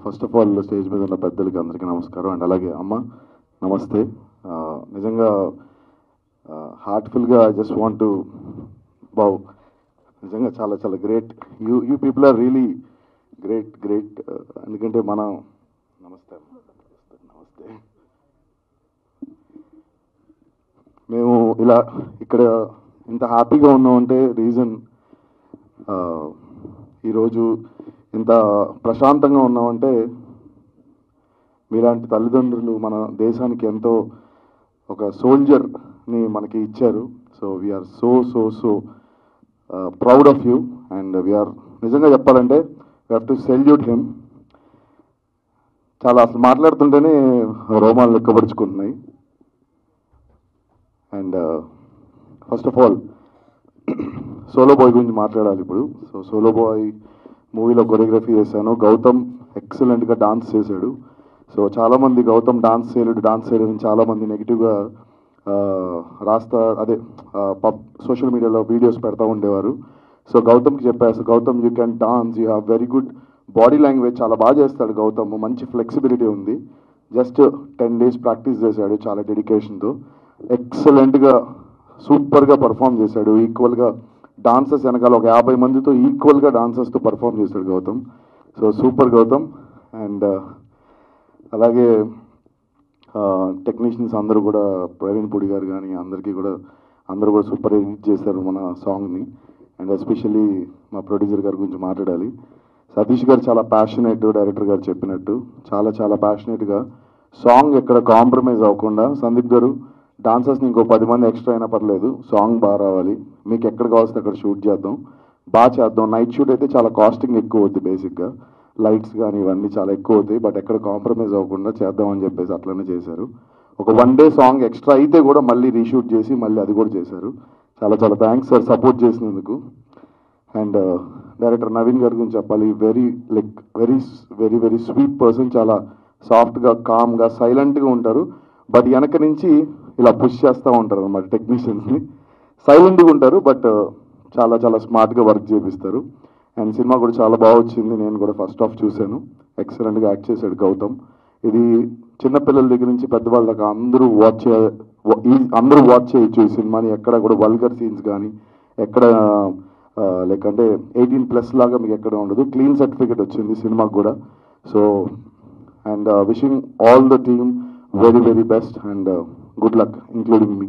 First of all stage మీద ఉన్న పెద్దలకి అందరికీ నమస్కారం అండ్ అలాగే అమ్మ నమస్తే. నిజంగా హార్ట్ఫుల్గా ఐ జస్ట్ వాంట్ టు బావ్, నిజంగా చాలా చాలా great. You people are really great. ఎందుకంటే మనం నమస్తే నమస్తే మేము ఇలా ఇక్కడ ఇంత హ్యాపీగా ఉన్నామంటే రీజన్, ఈరోజు ఇంత ప్రశాంతంగా ఉన్నామంటే మీలాంటి తల్లిదండ్రులు మన దేశానికి ఎంతో ఒక సోల్జర్ని మనకి ఇచ్చారు. So we are so proud of you and we are, నిజంగా చెప్పాలంటే we have to salute him. చాలా అసలు మాట్లాడుతుంటేనే రోమాలు లెక్కపరుచుకుంటున్నాయి. And first of all solo boy గురించి మాట్లాడాలి ఇప్పుడు. సో సోలో బాయ్ మూవీలో కొరియోగ్రఫీ చేశాను. గౌతమ్ ఎక్సలెంట్గా డాన్స్ చేశాడు. సో చాలామంది గౌతమ్ డాన్స్ చేయలేడు అని చాలామంది నెగిటివ్గా సోషల్ మీడియాలో వీడియోస్ పెడతా ఉండేవారు. సో గౌతమ్కి చెప్పాను, Gautam you can dance, you have very good body language, చాలా బాగా చేస్తాడు గౌతమ్, మంచి ఫ్లెక్సిబిలిటీ ఉంది. జస్ట్ 10 days ప్రాక్టీస్ చేశాడు చాలా డెడికేషన్తో. ఎక్సలెంట్గా సూపర్గా పర్ఫామ్ చేశాడు. ఈక్వల్గా డాన్సర్స్ వెనకాల ఒక 50 మందితో ఈక్వల్గా డాన్సర్స్తో పర్ఫామ్ చేశాడు Gautam. So super Gautam. And అలాగే టెక్నీషియన్స్ అందరూ కూడా, ప్రవీణ్ పూడి గారు కానీ అందరూ కూడా సూపర్ ఎడిట్ చేశారు మన సాంగ్ని. అండ్ ఎస్పెషల్లీ మా ప్రొడ్యూసర్ గారి గురించి మాట్లాడాలి. సతీష్ గారు చాలా ప్యాషనేట్, డైరెక్టర్ గారు చెప్పినట్టు చాలా ప్యాషనేట్గా సాంగ్ ఎక్కడ కాంప్రమైజ్ అవ్వకుండా, సందీప్ గారు డాన్సర్స్ని ఇంకో 10 మంది ఎక్స్ట్రా అయినా పర్లేదు, సాంగ్ బాగా రావాలి, మీకు ఎక్కడ కావాల్సి అక్కడ షూట్ చేద్దాం, బాగా చేద్దాం. నైట్ షూట్ అయితే చాలా కాస్టింగ్ ఎక్కువ అవుతుంది, బేసిక్గా లైట్స్ కానీ ఇవన్నీ చాలా ఎక్కువ అవుతాయి, బట్ ఎక్కడ కాంప్రమైజ్ అవ్వకుండా చేద్దామని చెప్పేసి అట్లనే చేశారు. ఒక 1 day సాంగ్ ఎక్స్ట్రా అయితే కూడా మళ్ళీ రీషూట్ చేసి మళ్ళీ అది కూడా చేశారు. చాలా థ్యాంక్స్ సార్ సపోర్ట్ చేసినందుకు. అండ్ డైరెక్టర్ నవీన్ గారి గురించి చెప్పాలి. వెరీ స్వీట్ పర్సన్, చాలా సాఫ్ట్గా, కామ్గా, సైలెంట్గా ఉంటారు. బట్ వెనక నుంచి ఇలా పుష్ చేస్తూ ఉంటారు అన్నమాట టెక్నీషియన్స్ని. సైలెంట్గా ఉంటారు బట్ చాలా స్మార్ట్గా వర్క్ చేపిస్తారు. అండ్ సినిమా కూడా చాలా బాగా వచ్చింది. నేను కూడా ఫస్ట్ హాఫ్ చూశాను. ఎక్సలెంట్గా యాక్ట్ చేశాడు గౌతమ్. ఇది చిన్నపిల్లల దగ్గర నుంచి పెద్దవాళ్ళ దాకా అందరూ వాచ్ చేయొచ్చు ఈ సినిమాని. ఎక్కడ కూడా వల్గర్ సీన్స్ కానీ ఎక్కడ లైక్ అంటే 18+ లాగా మీకు ఎక్కడ ఉండదు. క్లీన్ సర్టిఫికేట్ వచ్చింది సినిమాకి కూడా. So and wishing all the team very best and good luck including me.